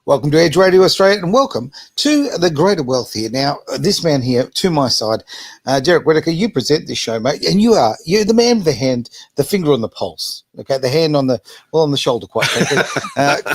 Welcome to Edge Radio Australia and welcome to the Greater Wealth here. Now, this man here to my side, Derek Whitaker, you present this show, mate, and you're the man with the hand, the finger on the pulse, okay, the hand on the shoulder, quite frankly,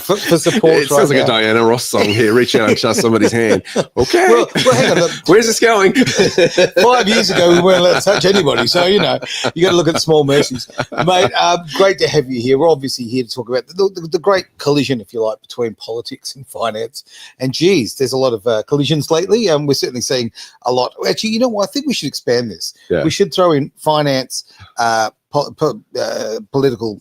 for support. It sounds like a Diana Ross song here, reach out and trust somebody's hand. Okay, well, hang on. Where's this going? 5 years ago, we weren't allowed to touch anybody, so, you got to look at the small mercies. Mate, great to have you here. We're obviously here to talk about the great collision, if you like, between politics and finance. And geez, there's a lot of collisions lately. We're certainly seeing a lot. Actually, you know what? I think we should expand this. Yeah. We should throw in finance, political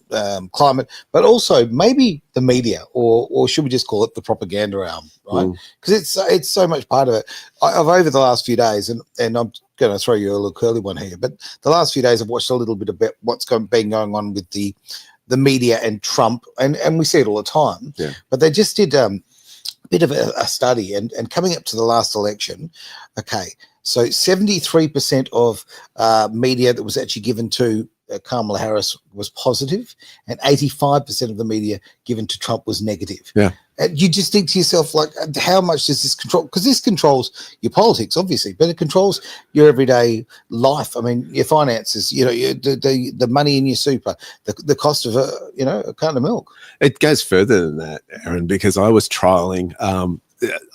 climate, but also maybe the media, or should we just call it the propaganda arm, right? Because it's so much part of it. I've over the last few days, and I'm going to throw you a little curly one here, but the last few days I've watched a little bit about what's been going on with the media and Trump, and we see it all the time. Yeah. But they just did a bit of a study, and coming up to the last election, okay, so 73% of media that was actually given to Kamala Harris was positive, and 85% of the media given to Trump was negative. Yeah. And you just think to yourself, like, how much does this control? Because this controls your politics, obviously, but it controls your everyday life. I mean, your finances, the money in your super, the cost of a carton of milk. It goes further than that, Aaron, because I was trialing,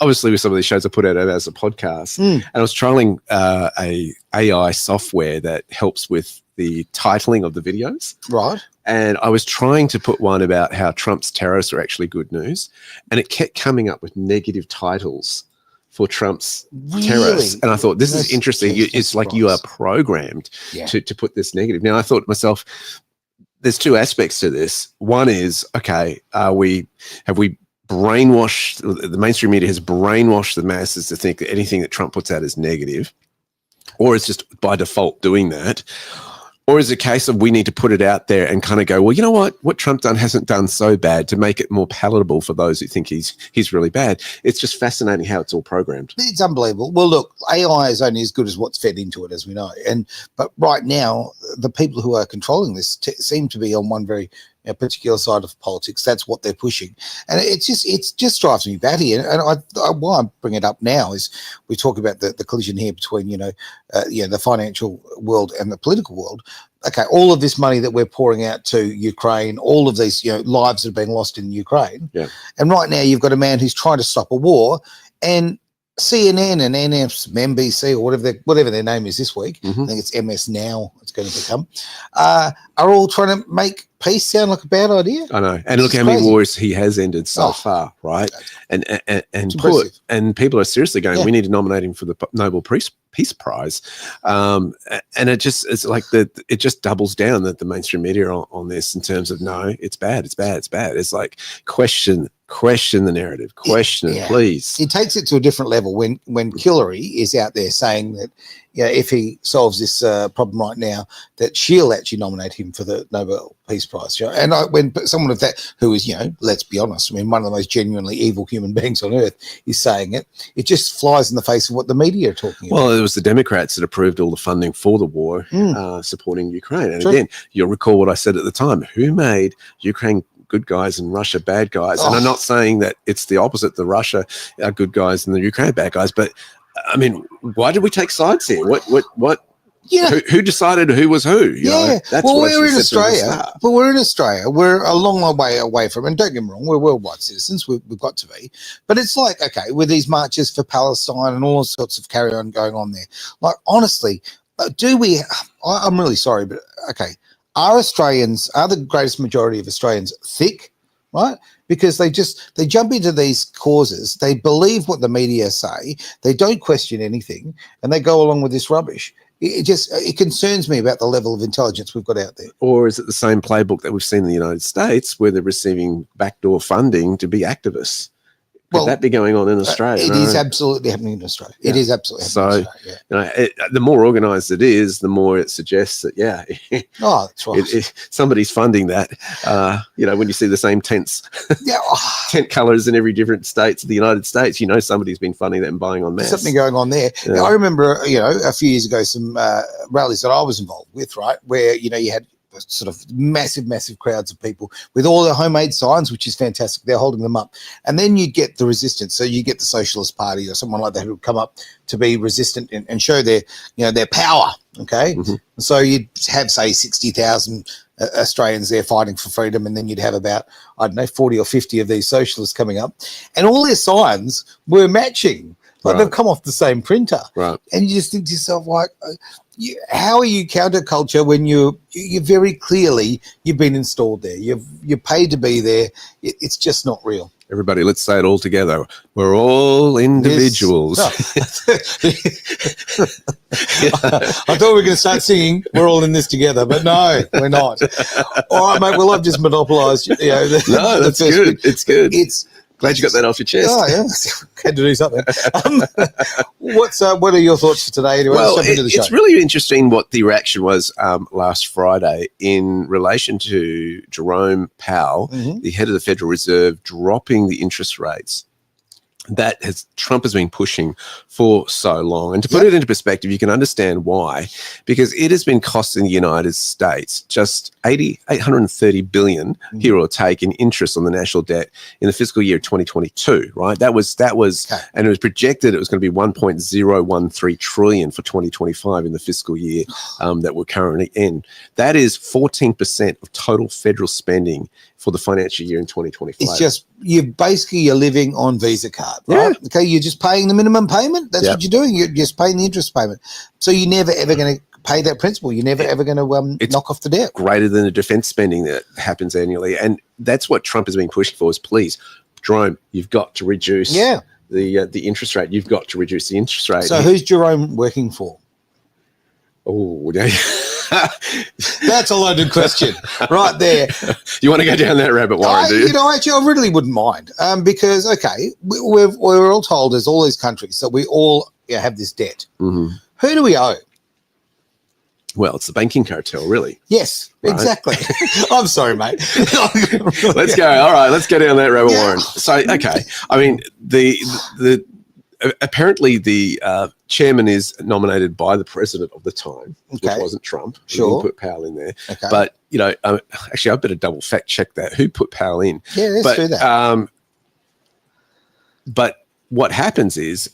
obviously with some of these shows I put out as a podcast, and I was trialing a AI software that helps with the titling of the videos. Right. And I was trying to put one about how Trump's terrorists are actually good news, and it kept coming up with negative titles for Trump's terrorists. And I thought, this is interesting. It's like you are programmed to put this negative. Now, I thought to myself, there's two aspects to this. One is, okay, have we brainwashed, the mainstream media has brainwashed the masses to think that anything that Trump puts out is negative, or it's just by default doing that? Or is it a case of we need to put it out there and kind of go, well, you know what Trump hasn't done so bad, to make it more palatable for those who think he's really bad. It's just fascinating how it's all programmed. It's unbelievable. Well, look, AI is only as good as what's fed into it, as we know. But right now, the people who are controlling this seem to be on one very particular side of politics. That's what they're pushing, and it just drives me batty. And why I bring it up now is we talk about the collision here between the financial world and the political world. Okay, all of this money that we're pouring out to Ukraine, all of these lives that have been lost in Ukraine, and right now you've got a man who's trying to stop a war, and CNN and NBC, or whatever their name is this week, I think it's MS Now, it's going to become, are all trying to make peace sound like a bad idea. I know. And look how many wars he has ended so far, right? And people are seriously going, we need to nominate him for the Nobel Peace Prize. And it just doubles down that the mainstream media on this, in terms of, no, it's bad, it's bad, it's bad. It's like, question the narrative, question it, please. It takes it to a different level when Hillary is out there saying that, if he solves this problem right now, that she'll actually nominate him for the Nobel Peace Prize. And when someone of that, who is, let's be honest, I mean, one of the most genuinely evil human beings on earth, is saying it, it just flies in the face of what the media are talking about. Well, it was the Democrats that approved all the funding for the war, supporting Ukraine. And again, you'll recall what I said at the time: who made Ukraine good guys and Russia bad guys? And I'm not saying that it's the opposite, the Russia are good guys and the Ukraine bad guys, but I mean, why did we take sides here? What? Yeah. Who decided who was who? That's we're in Australia. But we're in Australia. We're a long way away from, and don't get me wrong, we're worldwide citizens. We've got to be. But it's like, okay, with these marches for Palestine and all sorts of carry on going on there. Like, honestly, I'm really sorry, but okay, are the greatest majority of Australians thick, right? Because they jump into these causes, they believe what the media say, they don't question anything, and they go along with this rubbish. It concerns me about the level of intelligence we've got out there. Or is it the same playbook that we've seen in the United States, where they're receiving backdoor funding to be activists? Could that be going on in Australia? It is absolutely happening in Australia. Yeah. It is absolutely happening in Australia. The more organised it is, the more it suggests that, that's right. Somebody's funding that. When you see the same tent colours in every different states of the United States, somebody's been funding that and buying en masse. There's something going on there. I remember, a few years ago, some rallies that I was involved with, right, where, you had sort of massive crowds of people with all their homemade signs, which is fantastic. They're holding them up. And then you get the resistance. So you get the Socialist Party or someone like that who would come up to be resistant and show their, their power. Okay. Mm-hmm. So you'd have, say, 60,000 Australians there fighting for freedom. And then you'd have about, 40 or 50 of these socialists coming up. And all their signs were matching. Like they've come off the same printer. Right. And you just think to yourself, like, how are you counterculture when you very clearly you've been installed there? You're paid to be there. It's just not real. Everybody, let's say it all together. We're all individuals. Yes. I thought we were going to start singing "We're all in this together," but no, we're not. All right, mate. Well, I've just monopolised. No, that's good. It's good. It's. Glad you got that off your chest. Oh, yeah. Had to do something. What are your thoughts for today? Anyway, well, it's really interesting what the reaction was last Friday in relation to Jerome Powell, the head of the Federal Reserve, dropping the interest rates. Trump has been pushing for so long. And to put it into perspective, you can understand why, because it has been costing the United States just $830 billion, here or take, in interest on the national debt in the fiscal year 2022, right? That was, and it was projected it was going to be 1.013 trillion for 2025 in the fiscal year that we're currently in. That is 14% of total federal spending for the financial year in 2025. It's just, you're living on Visa card, right? Yeah. Okay, you're just paying the minimum payment. That's what you're doing. You're just paying the interest payment. So you're never ever going to pay that principal. You're never ever going to knock off the debt. Greater than the defense spending that happens annually. And that's what Trump has been pushing for is, please, Jerome, you've got to reduce the interest rate. You've got to reduce the interest rate. So who's Jerome working for? Oh, that's a loaded question right there. You want to go down that rabbit, Warren, do you? Actually, I really wouldn't mind because, we're all told there's all these countries that we all have this debt. Mm-hmm. Who do we owe? Well, it's the banking cartel, really. Yes, right? Exactly. I'm sorry, mate. Let's go. All right, let's go down that rabbit, Warren. So, okay. I mean, apparently the chairman is nominated by the president of the time, which wasn't Trump. Sure. He put Powell in there. Okay. But, actually, I better double fact check that. Who put Powell in? Yeah, let's do that. But what happens is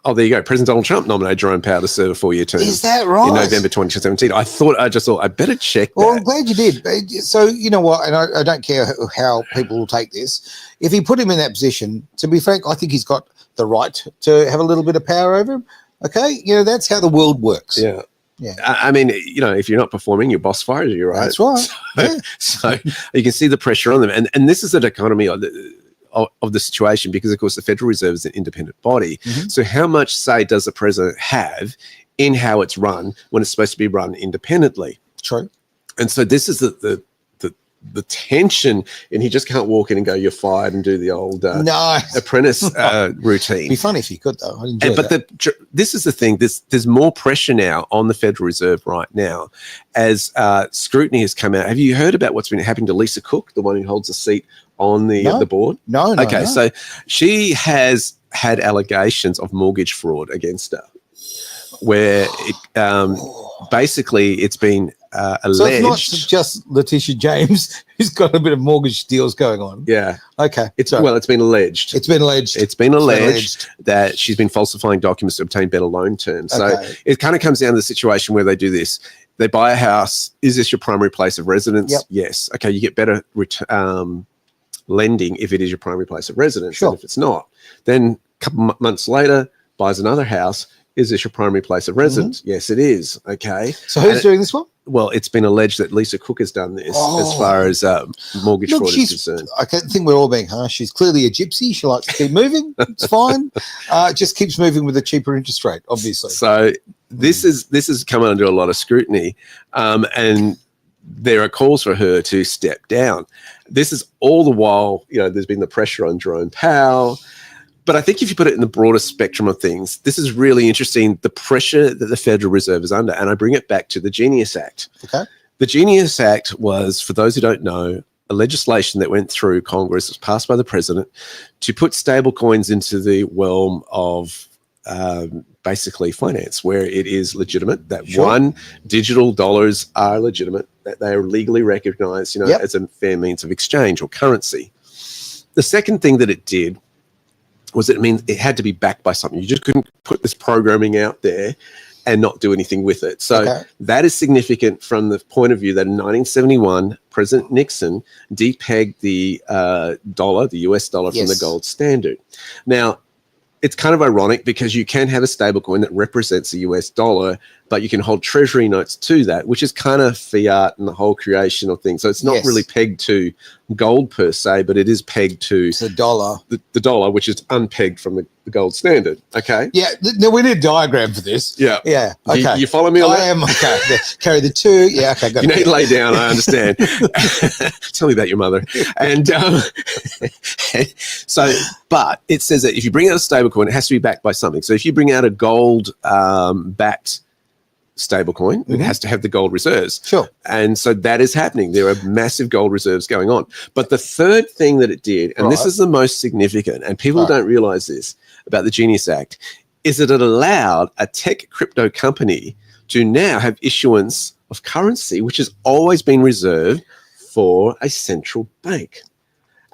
oh, there you go. President Donald Trump nominated Jerome Powell to serve a 4-year term. Is that right? In November 2017. I just thought I better check that. Well, I'm glad you did. So, you know what, and I don't care how people will take this. If he put him in that position, to be frank, I think he's got the right to have a little bit of power over him. Okay? That's how the world works. Yeah. Yeah. I mean, if you're not performing, your boss fires you, right? That's right. So you can see the pressure on them. And this is the dichotomy of the situation, because of course the Federal Reserve is an independent body. Mm-hmm. So how much say does the president have in how it's run when it's supposed to be run independently? True. And so this is the tension, and he just can't walk in and go, "You're fired," and do the old apprentice routine. It'd be funny if you could, though. This is the thing. There's more pressure now on the Federal Reserve right now as scrutiny has come out. Have you heard about what's been happening to Lisa Cook, the one who holds a seat on the board? No. Okay, so she has had allegations of mortgage fraud against her, where basically it's been alleged. So it's not just Letitia James who's got a bit of mortgage deals going on. Yeah. Okay. It's been alleged. It's been alleged that she's been falsifying documents to obtain better loan terms. Okay. So it kind of comes down to the situation where they do this. They buy a house. Is this your primary place of residence? Yep. Yes. Okay. You get better lending if it is your primary place of residence. Sure. And if it's not, then a couple months later, buys another house. Is this your primary place of residence? Mm-hmm. Yes, it is. Okay. So who's doing this one? Well, it's been alleged that Lisa Cook has done this as far as mortgage fraud is concerned. I think we're all being harsh. She's clearly a gypsy. She likes to keep moving. It's fine. Just keeps moving with a cheaper interest rate, obviously. So this is come under a lot of scrutiny, and there are calls for her to step down. This is all the while, there's been the pressure on Jerome Powell. But I think if you put it in the broader spectrum of things, this is really interesting, the pressure that the Federal Reserve is under. And I bring it back to the Genius Act. Okay. The Genius Act was, for those who don't know, a legislation that went through Congress, was passed by the president, to put stable coins into the realm of basically finance, where it is legitimate, that Sure. digital dollars are legitimate, that they are legally recognized, Yep. as a fair means of exchange or currency. The second thing that it did was it means it had to be backed by something. You just couldn't put this programming out there and not do anything with it. So that is significant from the point of view that in 1971, President Nixon depegged the dollar, the US dollar, from the gold standard. Now, it's kind of ironic because you can have a stablecoin that represents the US dollar, but you can hold treasury notes to that, which is kind of fiat and the whole creation of things. So it's not really pegged to gold per se, but it is pegged to the dollar. The dollar, which is unpegged from the gold standard. Okay. Yeah. No, we need a diagram for this. Yeah. Yeah. Okay. You follow me on that? I am. Okay. Carry the two. Yeah. Okay. You need to lay down. I understand. Tell me about your mother. And but it says that if you bring out a stablecoin, it has to be backed by something. So if you bring out a gold backed stablecoin, it has to have the gold reserves. Sure. And so that is happening. There are massive gold reserves going on. But the third thing that it did, and this is the most significant, and people don't realize this about the Genius Act, is that it allowed a tech crypto company to now have issuance of currency, which has always been reserved for a central bank.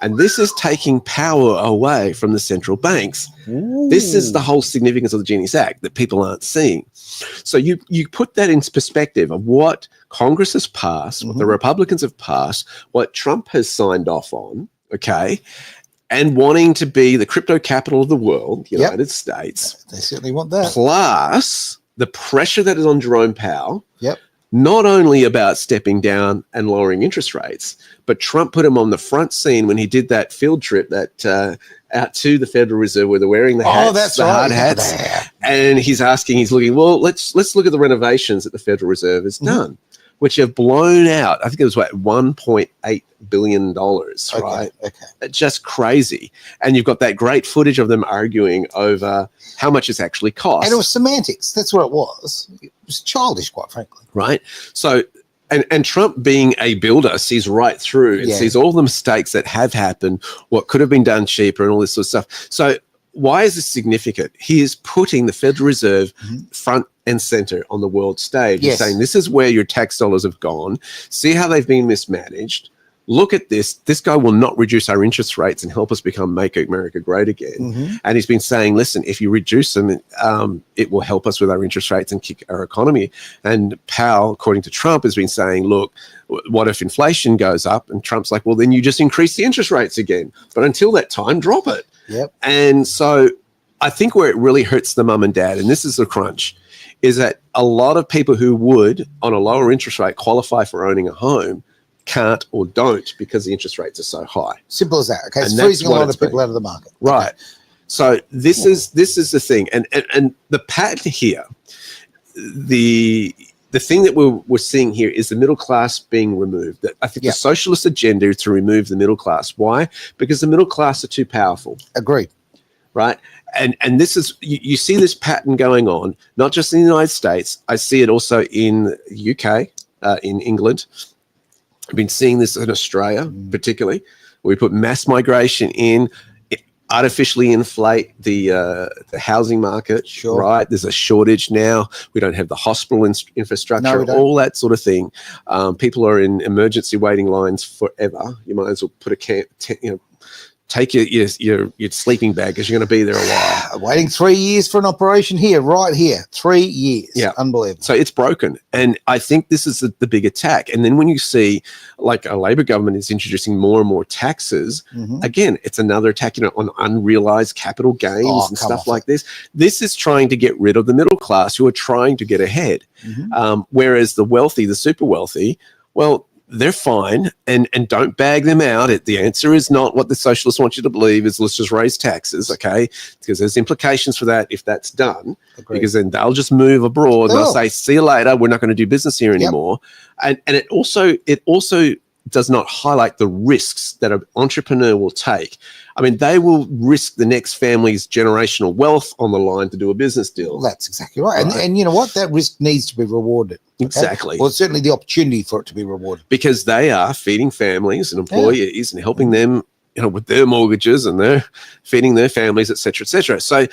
And this is taking power away from the central banks. Ooh. This is the whole significance of the Genius Act that people aren't seeing. So you put that into perspective of what Congress has passed, what the Republicans have passed, what Trump has signed off on, okay, and wanting to be the crypto capital of the world, the United States. They certainly want that. Plus the pressure that is on Jerome Powell. Yep. Not only about stepping down and lowering interest rates, but Trump put him on the front scene when he did that field trip that out to the Federal Reserve where they're wearing the hats, hard hats. And he's looking, well, let's look at the renovations that the Federal Reserve has done, which have blown out, I think it was $1.8 billion, right? Okay. Just crazy. And you've got that great footage of them arguing over how much it's actually cost. And it was semantics. That's what it was. It was childish, quite frankly. Right. So, and Trump being a builder sees right through and sees all the mistakes that have happened, what could have been done cheaper and all this sort of stuff. So why is this significant? He is putting the Federal Reserve front and center on the world stage. He's saying this is where your tax dollars have gone. See how they've been mismanaged. Look at this. This guy will not reduce our interest rates and help us make America great again. And he's been saying, listen, if you reduce them, it will help us with our interest rates and kick our economy. And Powell, according to Trump, has been saying, look, what if inflation goes up? And Trump's like, well, then you just increase the interest rates again. But until that time, drop it. Yep. And so I think where it really hurts the mum and dad, and this is the crunch, is that a lot of people who would, on a lower interest rate, qualify for owning a home can't or don't because the interest rates are so high. Simple as that. Okay, it's freezing a lot of people out of the market. Right. Okay. So this is the thing, and the pattern here, the thing that we're seeing here is the middle class being removed. I think the socialist agenda is to remove the middle class. Why? Because the middle class are too powerful. Agreed. Right. And this is, you see this pattern going on, not just in the United States. I see it also in the UK, in England. I've been seeing this in Australia, particularly. We put mass migration in, artificially inflate the housing market. Sure. Right. There's a shortage now. We don't have the hospital infrastructure, all that sort of thing. People are in emergency waiting lines forever. You might as well put take your sleeping bag because you're going to be there a while. Waiting 3 years for an operation here, right here. 3 years. Yeah. Unbelievable. So it's broken. And I think this is the big attack. And then when you see like a Labor government is introducing more and more taxes, again, it's another attack on unrealized capital gains and stuff like this. This is trying to get rid of the middle class who are trying to get ahead. Whereas the wealthy, the super wealthy, well, they're fine, and don't bag them out. The answer is not what the socialists want you to believe is let's just raise taxes, okay? Because there's implications for that if that's done. Agreed. Because then they'll just move abroad and they'll say, see you later, we're not going to do business here anymore. And it also does not highlight the risks that an entrepreneur will take. I mean, they will risk the next family's generational wealth on the line to do a business deal. That's exactly right. And you know what? That risk needs to be rewarded. Okay? Exactly. Well, certainly the opportunity for it to be rewarded. Because they are feeding families and employees and helping them with their mortgages and they're feeding their families, et cetera, et cetera. So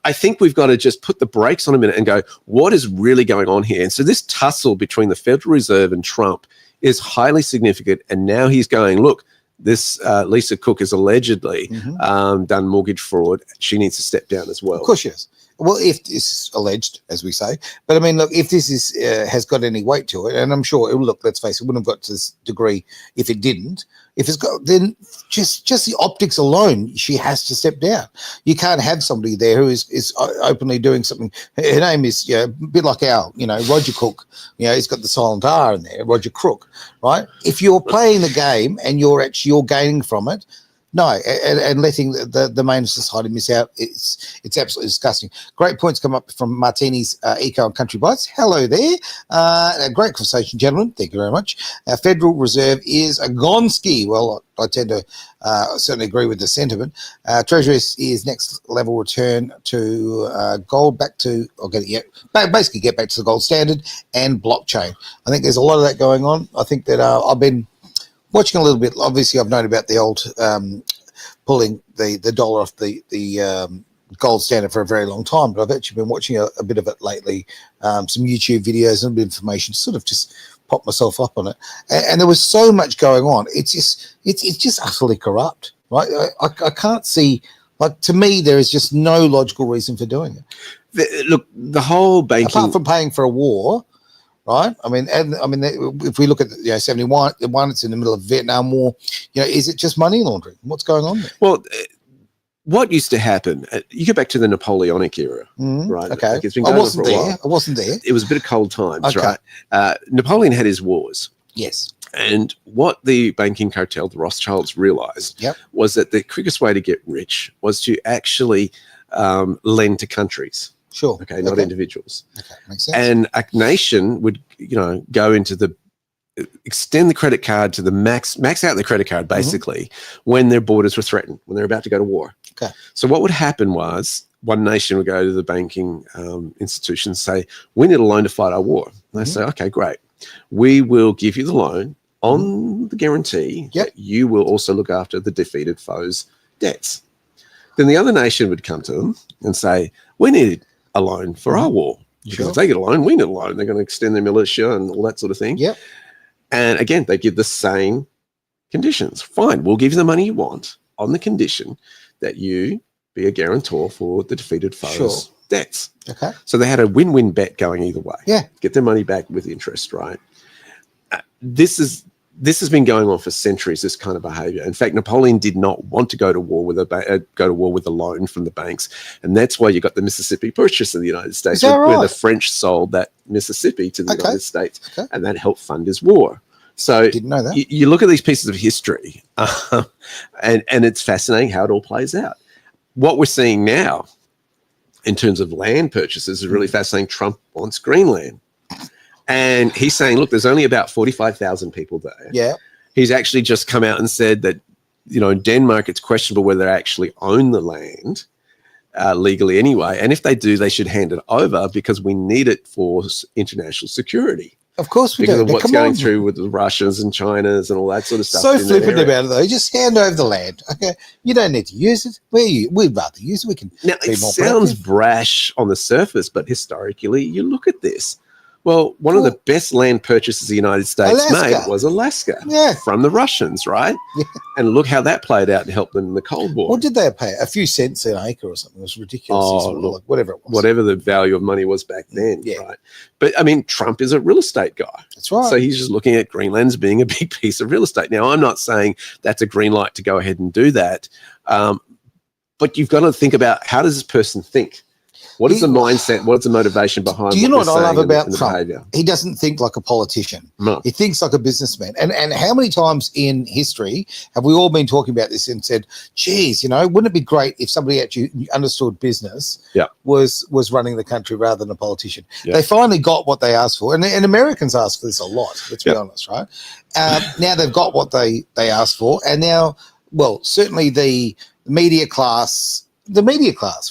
I think we've got to just put the brakes on a minute and go, what is really going on here? And so this tussle between the Federal Reserve and Trump is highly significant. And now he's going, look, this Lisa Cook has allegedly done mortgage fraud. She needs to step down as well. Of course she is. Well, if this is alleged, as we say, but I mean, look, if this is has got any weight to it, and I'm sure, look, let's face it, wouldn't have got to this degree if it didn't. If it's got, then just the optics alone, she has to step down. You can't have somebody there who is openly doing something. Her name is, a bit like Roger Cook. He's got the silent R in there, Roger Crook, right? If you're playing the game and you're gaining from it. No, and letting the main society miss out, it's absolutely disgusting. Great points come up from Martini's Eco and Country Bites. Hello there. A great conversation, gentlemen. Thank you very much. Our Federal Reserve is a Gonski. Well, I tend to certainly agree with the sentiment. Treasury is next level return to gold, basically get back to the gold standard and blockchain. I think there's a lot of that going on. I think that I've been watching a little bit. Obviously, I've known about the old pulling the dollar off the gold standard for a very long time, but I've actually been watching a bit of it lately, some YouTube videos and a bit of information, sort of just popped myself up on it. And there was so much going on. It's just utterly corrupt, right? I can't see, to me, there is just no logical reason for doing it. The whole banking... Apart from paying for a war... Right. I mean, if we look at 71, it's in the middle of the Vietnam War. Is it just money laundering? What's going on there? Well, what used to happen? You go back to the Napoleonic era, right? Okay. Like it's been going on for a while. I wasn't there. It was a bit of cold times, okay. Right? Napoleon had his wars. Yes. And what the banking cartel, the Rothschilds, realized was that the quickest way to get rich was to actually lend to countries. Sure. Okay, not individuals. Okay, makes sense. And a nation would, go into extend the credit card to the max out the credit card, basically, when their borders were threatened, when they're about to go to war. Okay. So what would happen was one nation would go to the banking institution and say, we need a loan to fight our war. And they say, okay, great. We will give you the loan on the guarantee that you will also look after the defeated foe's debts. Then the other nation would come to them and say, we need a loan for our war. Because if they get a loan, we need a loan. They're going to extend their militia and all that sort of thing. Yep. And again, they give the same conditions. Fine, we'll give you the money you want on the condition that you be a guarantor for the defeated foe's debts. Okay. So they had a win-win bet going either way. Yeah. Get their money back with interest, right? This has been going on for centuries, this kind of behavior. In fact, Napoleon did not want to go to war with a loan from the banks. And that's why you got the Mississippi Purchase in the United States, where the French sold that Mississippi to the United States. Okay. And that helped fund his war. So didn't know that. You look at these pieces of history, and it's fascinating how it all plays out. What we're seeing now in terms of land purchases is really fascinating. Trump wants Greenland. And he's saying, look, there's only about 45,000 people there. Yeah. He's actually just come out and said that, in Denmark, it's questionable whether they actually own the land legally anyway. And if they do, they should hand it over because we need it for international security. Of course we do. Because of now, what's going through with the Russians and Chinas and all that sort of stuff. So flippant about it, though. You just hand over the land. Okay. You don't need to use it. We'd rather use it. We can now, be it more sounds productive. brash on the surface, but historically, you look at this. Well, one of the best land purchases the United States made was Alaska from the Russians, right? Yeah. And look how that played out and helped them in the Cold War. What did they pay? A few cents an acre or something. It was ridiculous. Look, whatever it was. Whatever the value of money was back then, right? But, I mean, Trump is a real estate guy. That's right. So he's just looking at Greenland as being a big piece of real estate. Now, I'm not saying that's a green light to go ahead and do that. But you've got to think about, how does this person think? What is the mindset? What's the motivation behind? Do you know what I love about Trump? Behavior? He doesn't think like a politician. No. He thinks like a businessman. And how many times in history have we all been talking about this and said, geez, wouldn't it be great if somebody actually understood business was running the country rather than a politician? Yeah. They finally got what they asked for. And Americans ask for this a lot, let's be honest, right? Now they've got what they asked for. And now, well, certainly the media class,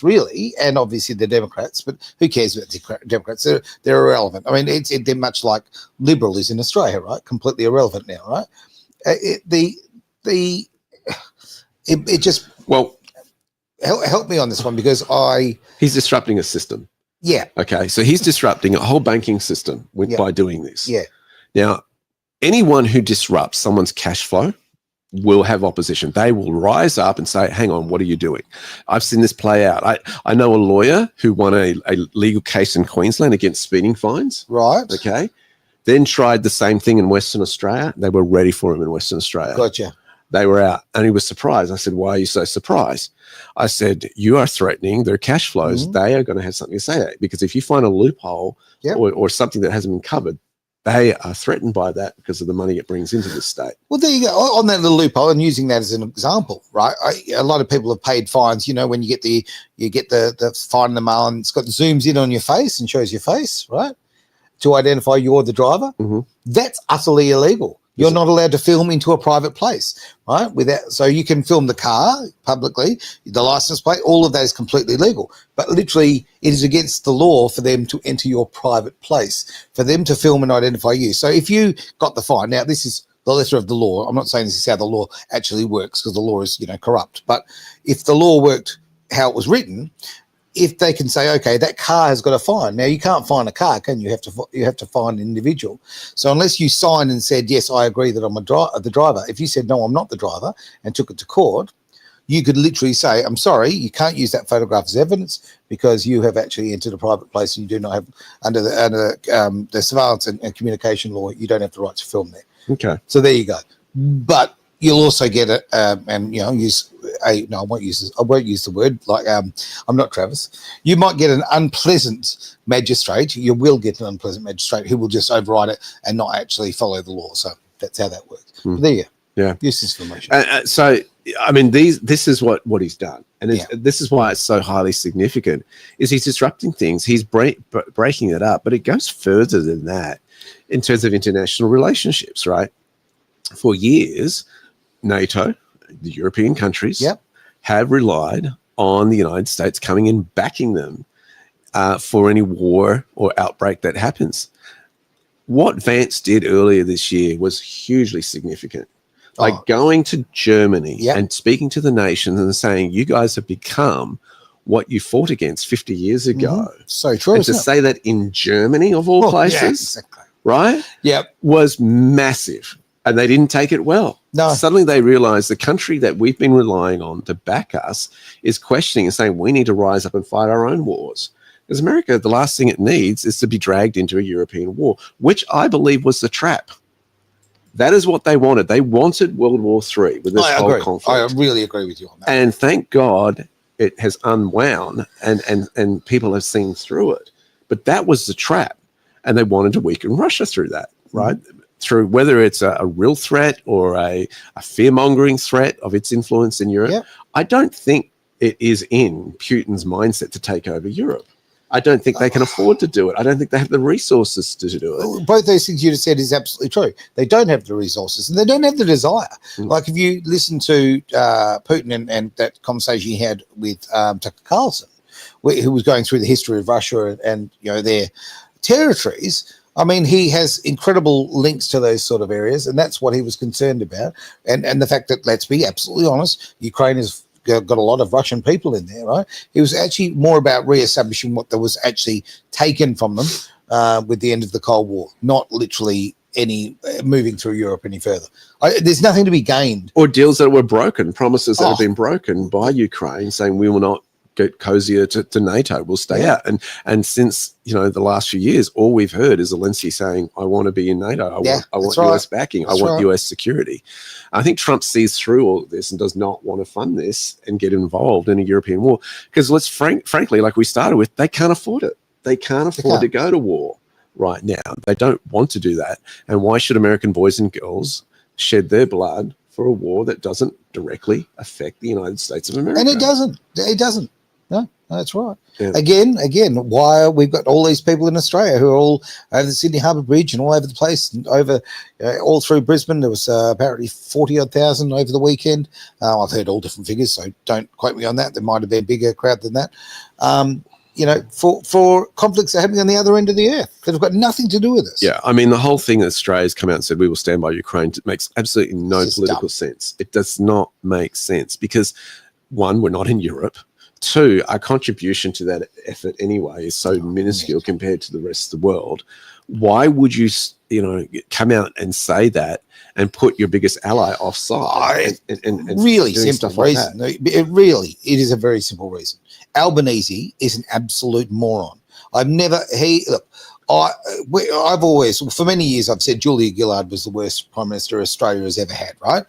really, and obviously the Democrats, but who cares about the Democrats? They're irrelevant. I mean, they're much like Liberal is in Australia, right? Completely irrelevant now, right? it just help me on this one because he's disrupting a system. Yeah. Okay. So he's disrupting a whole banking system by doing this. Yeah. Now, anyone who disrupts someone's cash flow will have opposition. They will rise up and say, hang on, what are you doing? I've seen this play out. I know a lawyer who won a legal case in Queensland against speeding fines. Right. Okay. Then tried the same thing in Western Australia. They were ready for him in Western Australia. Gotcha. They were out and he was surprised. I said, why are you so surprised? I said, you are threatening their cash flows. Mm-hmm. They are going to have something to say to that because if you find a loophole or something that hasn't been covered, they are threatened by that because of the money it brings into the state. Well, there you go. On that little loophole, and using that as an example, right? A lot of people have paid fines. When you get the fine in the mail and it's got zooms in on your face and shows your face, right, to identify you're the driver. Mm-hmm. That's utterly illegal. You're not allowed to film into a private place, right? So you can film the car publicly, the license plate, all of that is completely legal. But literally, it is against the law for them to enter your private place, for them to film and identify you. So if you got the fine, now this is the letter of the law. I'm not saying this is how the law actually works because the law is, corrupt. But if the law worked how it was written, if they can say, okay, that car has got a fine. Now, you can't fine a car, can you? You have to fine an individual. So unless you signed and said, yes, I agree that I'm the driver. If you said, no, I'm not the driver and took it to court, you could literally say, I'm sorry, you can't use that photograph as evidence because you have actually entered a private place and you do not have, under the surveillance and communication law, you don't have the right to film there. Okay. So there you go. But you'll also get it, I won't use the word like I'm not Travis. You might get an unpleasant magistrate. You will get an unpleasant magistrate who will just override it and not actually follow the law. So that's how that works. But there you go. Yeah. Use this information. So I mean, this is what he's done, and this is why it's so highly significant. Is he's disrupting things? He's breaking it up, but it goes further than that in terms of international relationships. Right? For years, NATO, the European countries, have relied on the United States coming in, backing them for any war or outbreak that happens. What Vance did earlier this year was hugely significant. Like going to Germany and speaking to the nations and saying, you guys have become what you fought against 50 years ago. Mm-hmm. So true. And to say that in Germany, of all places, right? Yep. Was massive. And they didn't take it well. No. Suddenly they realized the country that we've been relying on to back us is questioning and saying we need to rise up and fight our own wars. Because America, the last thing it needs is to be dragged into a European war, which I believe was the trap. That is what they wanted. They wanted World War III with this whole conflict. I really agree with you on that. And thank God it has unwound and people have seen through it. But that was the trap. And they wanted to weaken Russia through that, right? Mm-hmm. Through whether it's a real threat or a fear-mongering threat of its influence in Europe. Yep. I don't think it is in Putin's mindset to take over Europe. I don't think they can afford to do it. I don't think they have the resources to do it. Both those things you just said is absolutely true. They don't have the resources and they don't have the desire. Like if you listen to Putin and that conversation he had with Tucker Carlson, who was going through the history of Russia and their territories, I mean, he has incredible links to those sort of areas, and that's what he was concerned about. And the fact that, let's be absolutely honest, Ukraine has got a lot of Russian people in there, right? It was actually more about reestablishing what that was actually taken from them with the end of the Cold War, not literally any moving through Europe any further. There's nothing to be gained. Or deals that were broken, promises that have been broken by Ukraine, saying we will not get cozier to NATO, we'll stay out. And since the last few years, all we've heard is Zelensky saying, I want to be in NATO. I want US backing. I want US security. I think Trump sees through all of this and does not want to fund this and get involved in a European war. Because let's frankly, like we started with, they can't afford it. They can't afford to go to war right now. They don't want to do that. And why should American boys and girls shed their blood for a war that doesn't directly affect the United States of America? And it doesn't. It doesn't. No, that's right. Yeah. Again, why we've got all these people in Australia who are all over the Sydney Harbour Bridge and all over the place, and over all through Brisbane. There was apparently 40,000 over the weekend. I've heard all different figures, so don't quote me on that. There might have been a bigger crowd than that. for conflicts that are happening on the other end of the earth that have got nothing to do with us. Yeah, I mean, the whole thing that Australia's come out and said we will stand by Ukraine makes absolutely no political sense. It does not make sense because, one, we're not in Europe. Two, our contribution to that effort anyway is so minuscule compared to the rest of the world. Why would you, come out and say that and put your biggest ally offside? And really simple reason. Like it is a very simple reason. Albanese is an absolute moron. I've always, for many years, I've said Julia Gillard was the worst Prime Minister Australia has ever had, right?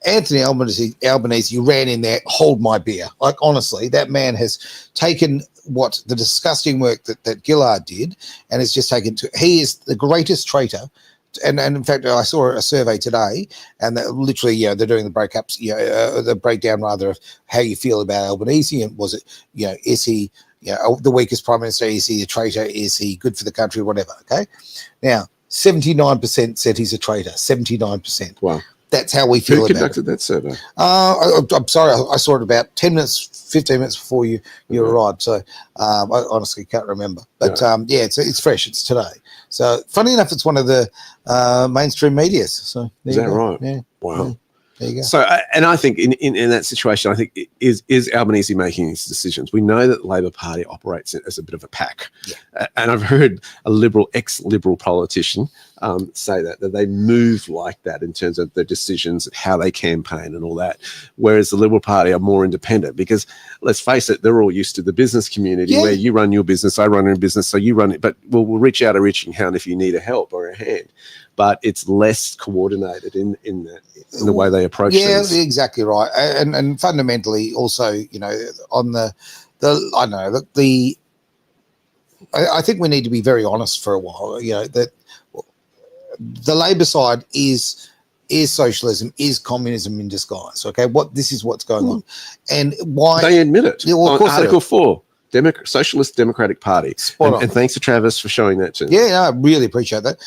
Anthony Albanese ran in there, hold my beer. Like, honestly, that man has taken the disgusting work that Gillard did and has just taken he is the greatest traitor. And in fact, I saw a survey today, and that literally, they're doing the breakups, the breakdown rather of how you feel about Albanese, and was it, is he, the weakest prime minister? Is he a traitor? Is he good for the country? Whatever. Okay. Now, 79% said he's a traitor. 79%. Wow. That's how we feel about it. Who conducted that survey? I'm sorry, I saw it about 15 minutes before you arrived. So I honestly can't remember. But it's fresh. It's today. So funny enough, it's one of the mainstream medias. So is that right? Yeah. Wow. Yeah. There you go. So, and I think in that situation, I think is Albanese making these decisions. We know that the Labor Party operates as a bit of a pack, and I've heard a ex-Liberal politician say that they move like that in terms of their decisions, how they campaign, and all that. Whereas the Liberal Party are more independent because, let's face it, they're all used to the business community where you run your business, I run a business, so you run it, but we'll reach out a reaching hand if you need a help or a hand. But it's less coordinated in the way they approach things. Yeah, exactly right. And fundamentally, also, on I think we need to be very honest for a while. That the Labor side is socialism, is communism in disguise. Okay, this is what's going on, and why they admit it. Yeah, well, of course Article 4. Socialist Democratic Party. And thanks to Travis for showing that to me. Yeah, I really appreciate that.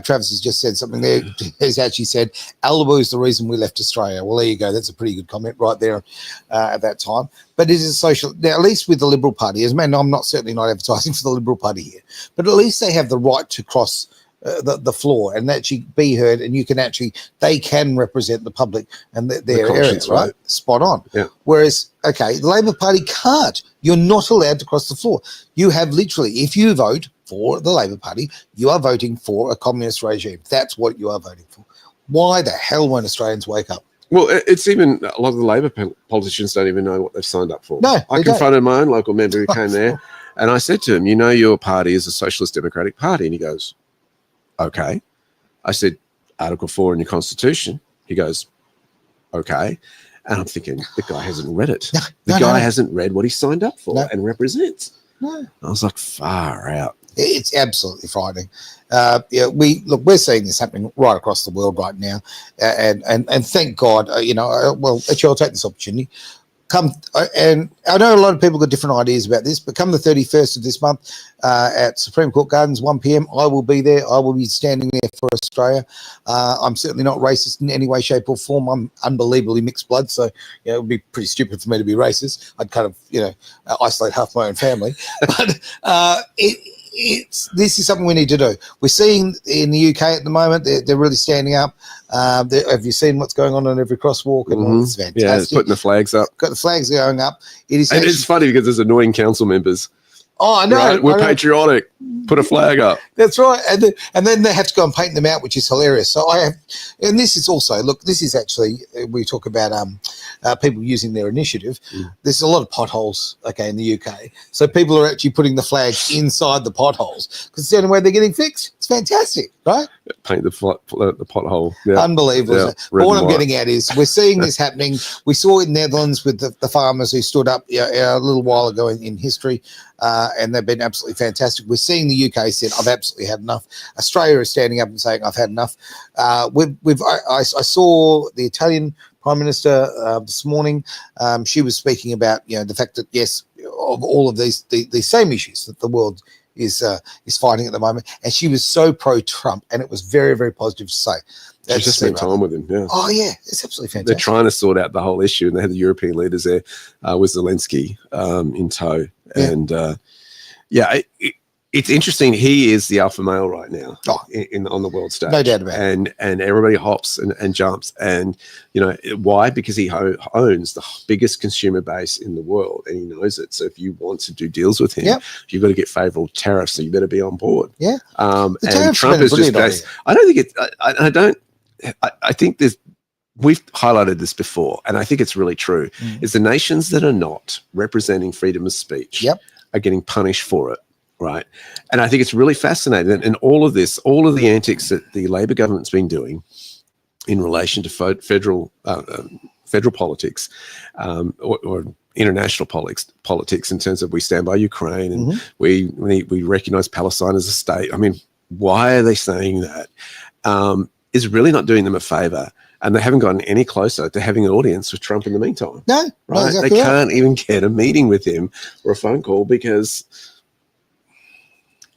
Travis has just said something there. He's actually said, Alibu is the reason we left Australia. Well, there you go. That's a pretty good comment right there at that time. But it is social. Now, at least with the Liberal Party, I'm certainly not advertising for the Liberal Party here, but at least they have the right to cross the floor and actually be heard, and they can represent the public and their areas, right? Spot on. Yeah. Whereas, the Labor Party can't. You're not allowed to cross the floor. You have literally, if you vote for the Labor Party, you are voting for a communist regime. That's what you are voting for. Why the hell won't Australians wake up? Well, it's even a lot of the Labor politicians don't even know what they've signed up for. No, I confronted my own local member who came there, and I said to him, your party is a Socialist Democratic Party. And he goes, okay. I said, Article 4 in your Constitution. He goes, okay. And I'm thinking, the guy hasn't read it. The guy hasn't read what he signed up for and represents. No. I was like, far out. It's absolutely frightening. We're seeing this happening right across the world right now. And thank God, actually, I'll take this opportunity. And I know a lot of people got different ideas about this, but come the 31st of this month at Supreme Court Gardens, 1 p.m, I will be there. I will be standing there for Australia. I'm certainly not racist in any way, shape, or form. I'm unbelievably mixed blood, so it would be pretty stupid for me to be racist. I'd kind of isolate half my own family. But this is something we need to do. We're seeing in the UK at the moment, they're really standing up. Have you seen what's going on every crosswalk? And it's fantastic. Yeah, it's putting the flags up. Got the flags going up. It's funny because there's annoying council members. Oh, I know. Right? We're patriotic. Put a flag up. That's right. And then they have to go and paint them out, which is hilarious. So and this is also, this is actually, we talk about people using their initiative. There's a lot of potholes, in the UK. So people are actually putting the flags inside the potholes because it's the only way they're getting fixed. It's fantastic, right? Paint the pothole. Yeah. Unbelievable. Yeah. But what I'm getting at is we're seeing this happening. We saw it in the Netherlands with the farmers who stood up a little while ago in history, and they've been absolutely fantastic. We're seeing the UK said, I've absolutely had enough. Australia is standing up and saying, I've had enough. I saw the Italian Prime Minister this morning. She was speaking about the fact that, yes, of all of these same issues that the world is fighting at the moment, and she was so pro-Trump, and it was very, very positive to say. She just spent time with him. Yeah. Oh yeah, it's absolutely fantastic. They're trying to sort out the whole issue, and they had the European leaders there with Zelensky in tow, and it's interesting. He is the alpha male right now on the world stage. No doubt about it. And everybody hops and jumps. And, why? Because he owns the biggest consumer base in the world, and he knows it. So if you want to do deals with him, you've got to get favorable tariffs, so you better be on board. Yeah. And Trump is just I don't think it I think there's we've highlighted this before, and I think it's really true, is the nations that are not representing freedom of speech are getting punished for it. Right. And I think it's really fascinating. And all of this, all of the antics that the Labor government's been doing in relation to federal politics or international politics in terms of we stand by Ukraine and we recognize Palestine as a state. I mean, why are they saying that? Is really not doing them a favor. And they haven't gotten any closer to having an audience with Trump in the meantime. No, right? Exactly they can't even get a meeting with him or a phone call because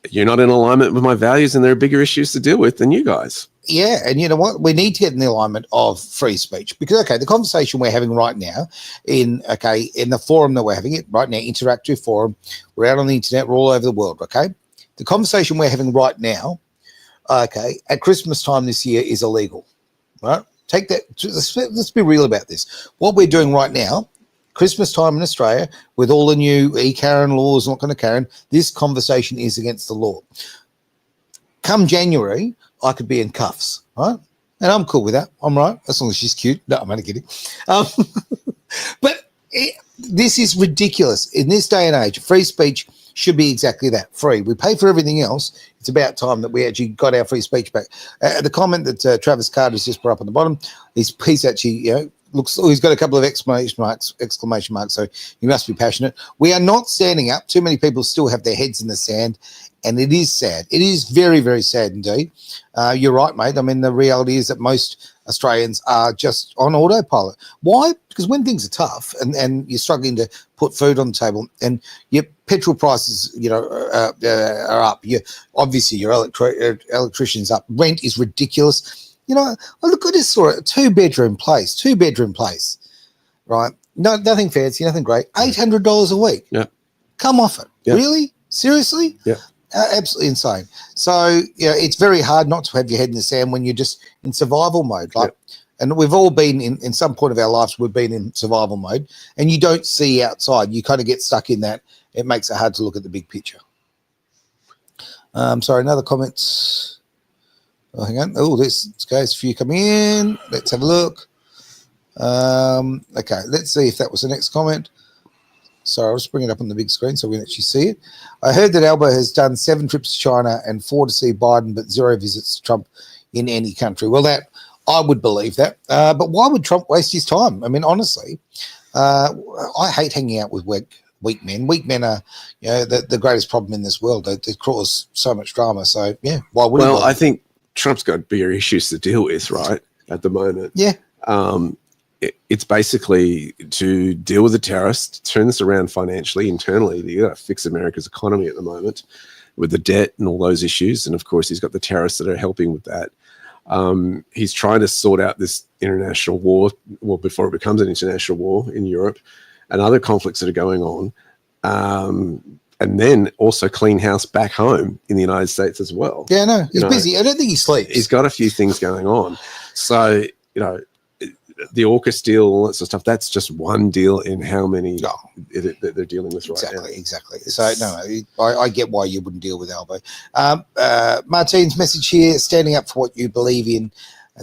you're not in alignment with my values and there are bigger issues to deal with than you guys. Yeah, and you know what? We need to get in the alignment of free speech because, the conversation we're having right now in the forum that we're having it right now, interactive forum, we're out on the internet, we're all over the world, The conversation we're having right now, at Christmas time this year is illegal, right? Take that. Let's be real about this. What we're doing right now, Christmas time in Australia, with all the new e-Karen laws, not going to Karen, this conversation is against the law. Come January, I could be in cuffs, right? And I'm cool with that. I'm right, as long as she's cute. No, I'm only kidding. But this is ridiculous. In this day and age, free speech should be exactly that, free. We pay for everything else. It's about time that we actually got our free speech back. The comment that Travis Carter's just put up on the bottom, he's actually, he's got a couple of exclamation marks, so he must be passionate. We are not standing up. Too many people still have their heads in the sand, and it is sad. It is very, very sad indeed. You're right, mate. I mean, the reality is that most Australians are just on autopilot. Why? Because when things are tough and you're struggling to put food on the table and your petrol prices, are up, obviously your electrician's up, rent is ridiculous. Look, I just saw it, two-bedroom place, right? No, nothing fancy, nothing great. $800 a week. Yeah. Come off it. Yeah. Really? Seriously? Yeah. Absolutely insane. So, it's very hard not to have your head in the sand when you're just in survival mode. And we've all been in some point of our lives, we've been in survival mode, and you don't see outside. You kind of get stuck in that. It makes it hard to look at the big picture. Sorry, another comment. Oh, hang on. Oh, there's a few coming in. Let's have a look. Okay, let's see if that was the next comment. Sorry, I'll just bring it up on the big screen so we can actually see it. I heard that Alba has done 7 trips to China and 4 to see Biden, but 0 visits to Trump in any country. Well, that I would believe that. But why would Trump waste his time? I mean, honestly, I hate hanging out with weak men. Weak men are, the greatest problem in this world. They cause so much drama. So, yeah, why would he? Well, I think Trump's got bigger issues to deal with, right, at the moment. Yeah. It's basically to deal with the terrorists, turn this around financially, internally. You got to fix America's economy at the moment with the debt and all those issues. And, of course, he's got the terrorists that are helping with that. He's trying to sort out this international war, before it becomes an international war in Europe and other conflicts that are going on. And then also clean house back home in the United States as well. Yeah, no, he's busy. I don't think he sleeps. He's got a few things going on. So, the AUKUS deal, all that sort of stuff, that's just one deal in how many they're dealing with right now. Exactly. So, no, I get why you wouldn't deal with Albo. Martine's message here, standing up for what you believe in,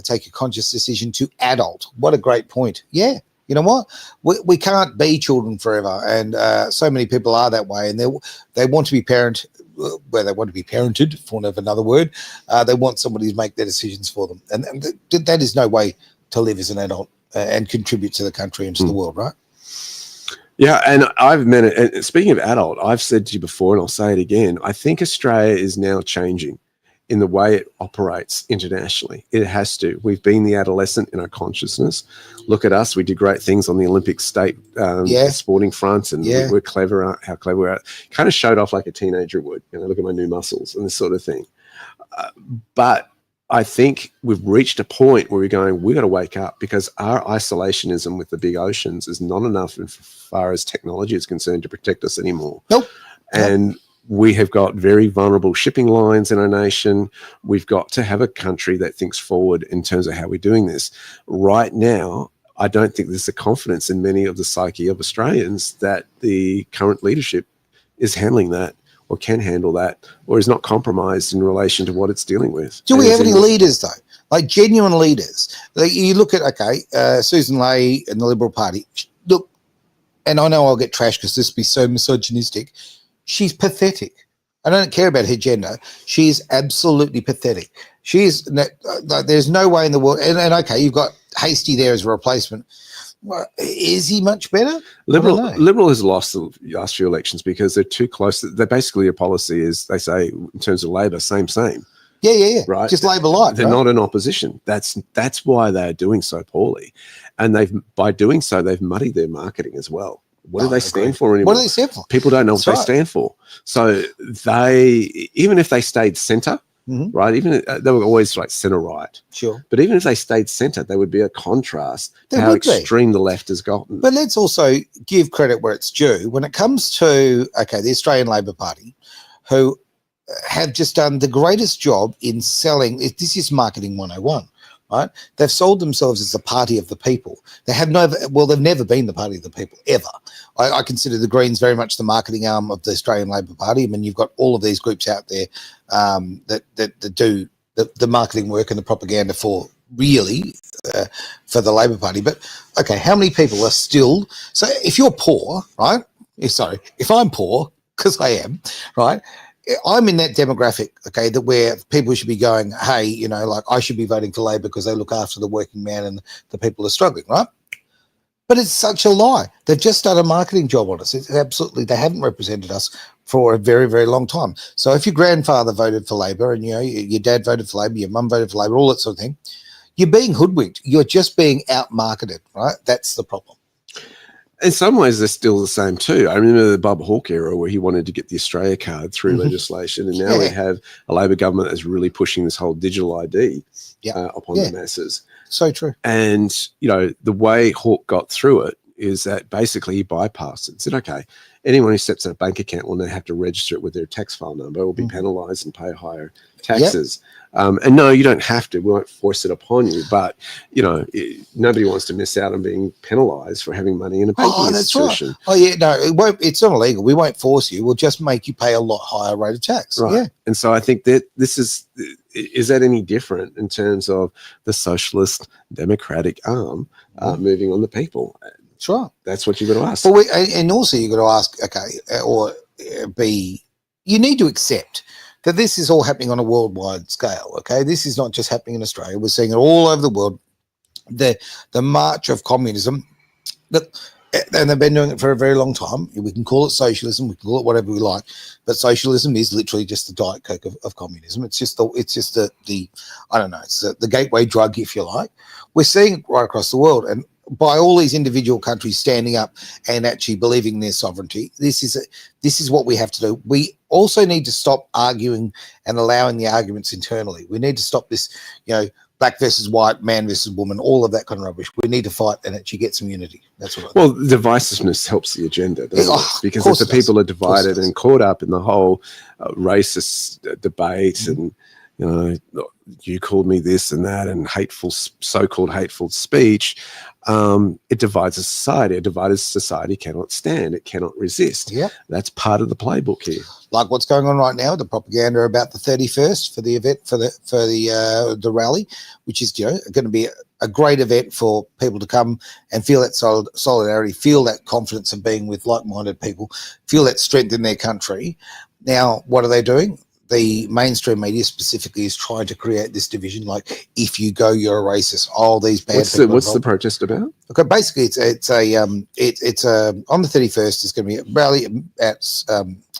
take a conscious decision to adult. What a great point. Yeah. You know what? We can't be children forever, and so many people are that way, and they want to be they want to be parented, for want of another word. They want somebody to make their decisions for them, and that is no way to live as an adult and contribute to the country and to the world, right? Yeah, and I've met it. And speaking of adult, I've said to you before, and I'll say it again, I think Australia is now changing. in the way it operates internationally. It has to. We've been the adolescent in our consciousness. Look at us. We did great things on the Olympic state sporting front, and we're clever. How clever we are. Kind of showed off like a teenager would. Look at my new muscles and this sort of thing. But I think we've reached a point where we're going, we've got to wake up, because our isolationism with the big oceans is not enough as far as technology is concerned to protect us anymore. Nope. And we have got very vulnerable shipping lines in our nation. We've got to have a country that thinks forward in terms of how we're doing this. Right now, I don't think there's a confidence in many of the psyche of Australians that the current leadership is handling that, or can handle that, or is not compromised in relation to what it's dealing with. Do we have any leaders, though? Like genuine leaders? Like you look at, Susan Ley and the Liberal Party. Look, and I know I'll get trashed because this will be so misogynistic. She's pathetic. I don't care about her gender. She is absolutely pathetic. She is. There's no way in the world. And okay, you've got Hastie there as a replacement. Well, is he much better? Liberal has lost the last few elections because they're too close. They basically, a policy is, they say in terms of Labor, same. Yeah. Right. Just Labor light. They're not in opposition. That's why they're doing so poorly, and by doing so they've muddied their marketing as well. What do they stand for anymore? What do they stand for? People don't know what they stand for. So even if they stayed centre, right? Even they were always like centre right. Sure. But even if they stayed centre, they would be a contrast to how extreme the left has gotten. But let's also give credit where it's due. When it comes to, the Australian Labor Party, who have just done the greatest job in selling, this is marketing 101, right? They've sold themselves as the party of the people. They've never been the party of the people, ever. I consider the Greens very much the marketing arm of the Australian Labor Party. I mean, you've got all of these groups out there that do the marketing work and the propaganda for the Labor Party. But, how many people are still... So if you're poor, right? If I'm poor, because I am, right? I'm in that demographic, that where people should be going, hey, I should be voting for Labor because they look after the working man and the people who are struggling, right? But it's such a lie. They've just done a marketing job on us. It's absolutely, they haven't represented us for a very, very long time. So if your grandfather voted for Labor and, your dad voted for Labor, your mum voted for Labor, all that sort of thing, you're being hoodwinked. You're just being out-marketed, right? That's the problem. In some ways, they're still the same too. I remember the Bob Hawke era where he wanted to get the Australia card through legislation, and now we have a Labor government that's really pushing this whole digital ID upon the masses. So true. And, the way Hawke got through it is that basically he bypassed it and said, okay, anyone who sets up a bank account will now have to register it with their tax file number, will be penalised and pay higher taxes. And no, you don't have to. We won't force it upon you. But, nobody wants to miss out on being penalised for having money in a banking institution. Right. Oh, yeah, no, it won't. It's not illegal. We won't force you. We'll just make you pay a lot higher rate of tax. Right. Yeah. And so I think that this is that any different in terms of the socialist democratic arm moving on the people? That's right. That's what you've got to ask. But and also you've got to ask, you need to accept that this is all happening on a worldwide scale, This is not just happening in Australia. We're seeing it all over the world. The march of communism, and they've been doing it for a very long time. We can call it socialism, we can call it whatever we like, but socialism is literally just the Diet Coke of communism. It's just the I don't know, it's the gateway drug, if you like. We're seeing it right across the world, and by all these individual countries standing up and actually believing their sovereignty, this is what we have to do. We also need to stop arguing and allowing the arguments internally. We need to stop this, black versus white, man versus woman, all of that kind of rubbish. We need to fight and actually get some unity. That's what I think. Well, divisiveness helps the agenda, doesn't it? Because if the people are divided and caught up in the whole racist debate and, you called me this and that and so-called hateful speech, it divides a society. A divided society cannot stand. It cannot resist. Yeah. That's part of the playbook here. Like what's going on right now, the propaganda about the 31st for the event, for the rally, which is, going to be a great event for people to come and feel that solidarity, feel that confidence of being with like-minded people, feel that strength in their country. Now, what are they doing? The mainstream media specifically is trying to create this division. Like, if you go, you're a racist. All these bad. What's the protest about? Okay, basically, it's on the 31st. It's going to be a rally at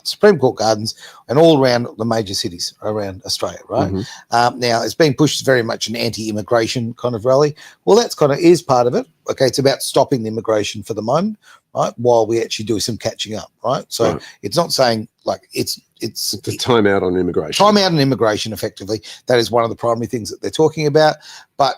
Supreme Court Gardens, and all around the major cities around Australia, right? Now, it's being pushed very much an anti-immigration kind of rally. Well, that's kind of is part of it. Okay, it's about stopping the immigration for the moment, right? While we actually do some catching up, right? So it's not saying like it's the time out on immigration. Time out on immigration, effectively. That is one of the primary things that they're talking about. But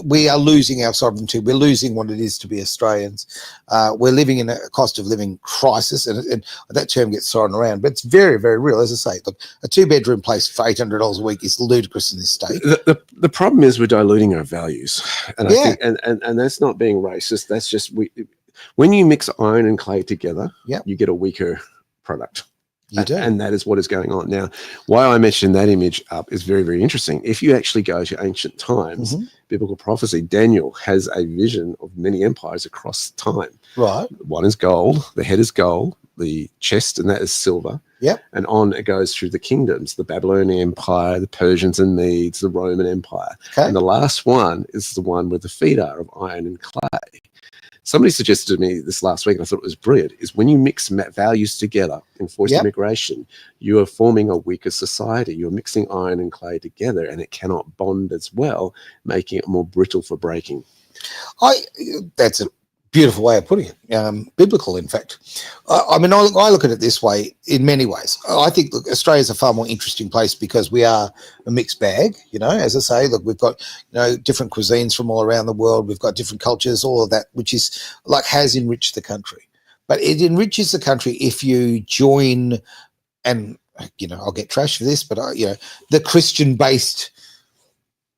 we are losing our sovereignty. We're losing what it is to be Australians. We're living in a cost of living crisis, and that term gets thrown around, but it's very, very real. As I say, look, a 2-bedroom place for $800 a week is ludicrous in this state. The problem is we're diluting our values, and I think, and that's not being racist. That's just when you mix iron and clay together, you get a weaker product. You do. And that is what is going on. Now, why I mentioned that image up is very, very interesting. If you actually go to ancient times, biblical prophecy, Daniel has a vision of many empires across time. Right. One is gold, the head is gold, the chest, and that is silver. Yep. And on it goes through the kingdoms, the Babylonian Empire, the Persians and Medes, the Roman Empire. Okay. And the last one is the one where the feet are of iron and clay. Somebody suggested to me this last week, and I thought it was brilliant, is when you mix values together in forced immigration, you are forming a weaker society. You're mixing iron and clay together, and it cannot bond as well, making it more brittle for breaking. That's a beautiful way of putting it. Biblical, in fact. I mean, I look at it this way in many ways. I think, look, Australia is a far more interesting place because we are a mixed bag. You know, as I say, look, we've got different cuisines from all around the world. We've got different cultures, all of that, which is has enriched the country. But it enriches the country if you join, and I'll get trash for this, but the Christian-based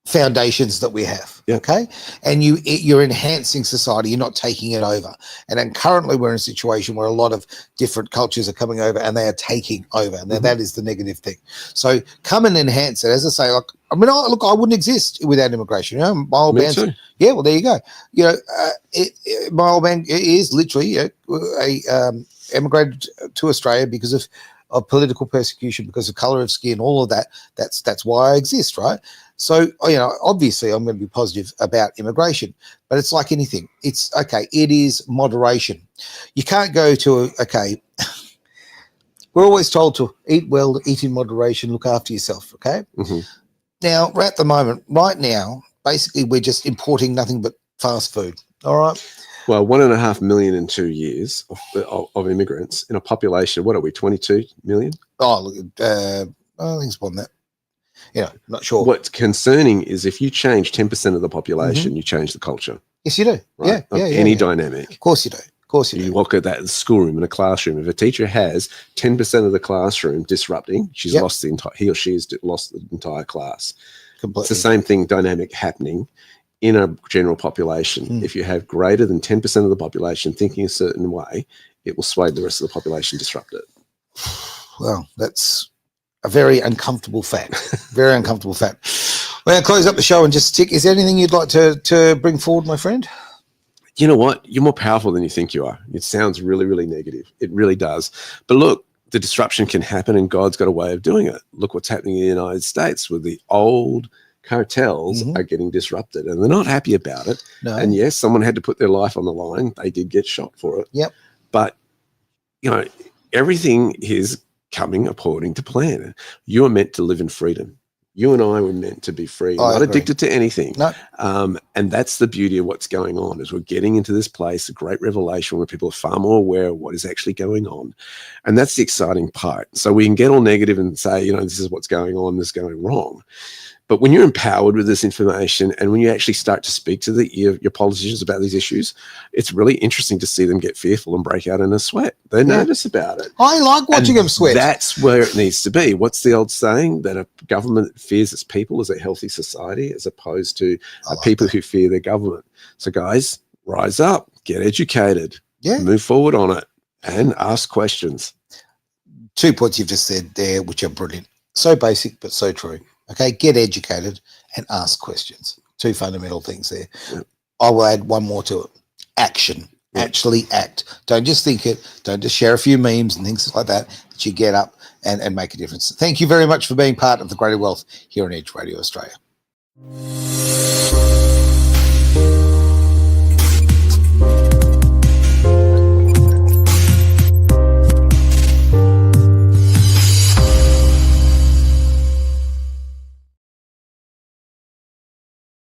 foundations that we have, okay, and you're enhancing society, you're not taking it over. And then currently we're in a situation where a lot of different cultures are coming over and they are taking over. Now that is the negative thing. So come and enhance it. As I say, I wouldn't exist without immigration. My old man, well, there you go. My old man is literally emigrated to Australia because of political persecution, because of color of skin, all of that. That's why I exist, right? So, obviously I'm going to be positive about immigration, but it's like anything. It's okay. It is moderation. You can't go to, we're always told to eat well, eat in moderation, look after yourself. Okay. Now, at the moment, right now, basically we're just importing nothing but fast food. All right. Well, 1.5 million in 2 years of immigrants in a population. What are we? 22 million? I think it's more than that. Not sure. What's concerning is if you change 10% of the population, you change the culture. Yes, you do. Right? Any dynamic. Of course you do. Of course you do. You look at that in the schoolroom, in a classroom. If a teacher has 10% of the classroom disrupting, he or she has lost the entire class. Completely. It's the same thing, dynamic happening in a general population. If you have greater than 10% of the population thinking a certain way, it will sway the rest of the population, disrupt it. Well, that's a very uncomfortable fact. Very uncomfortable fact. Well, I'll close up the show and just tick. Is there anything you'd like to bring forward, my friend? You know what? You're more powerful than you think you are. It sounds really, really negative. It really does. But look, the disruption can happen and God's got a way of doing it. Look what's happening in the United States with the old cartels are getting disrupted and they're not happy about it. No. And yes, someone had to put their life on the line. They did get shot for it. Yep. But, everything is coming according to plan. You are meant to live in freedom. You and I were meant to be free, not addicted to anything. No. And that's the beauty of what's going on, is we're getting into this place, a great revelation where people are far more aware of what is actually going on. And that's the exciting part. So we can get all negative and say, this is what's going on, this is going wrong. But when you're empowered with this information and when you actually start to speak to your politicians about these issues, it's really interesting to see them get fearful and break out in a sweat. They're nervous about it. I like watching them sweat. That's where it needs to be. What's the old saying? That a government that fears its people is a healthy society, as opposed to people who fear their government. So guys, rise up, get educated, move forward on it, and ask questions. 2 points you've just said there, which are brilliant. So basic, but so true. Okay, get educated and ask questions. 2 fundamental things there. Yep. I will add one more to it. Action. Yep. Actually act. Don't just think it. Don't just share a few memes and things like that. That you get up and make a difference. Thank you very much for being part of the Greater Wealth here on Edge Radio Australia.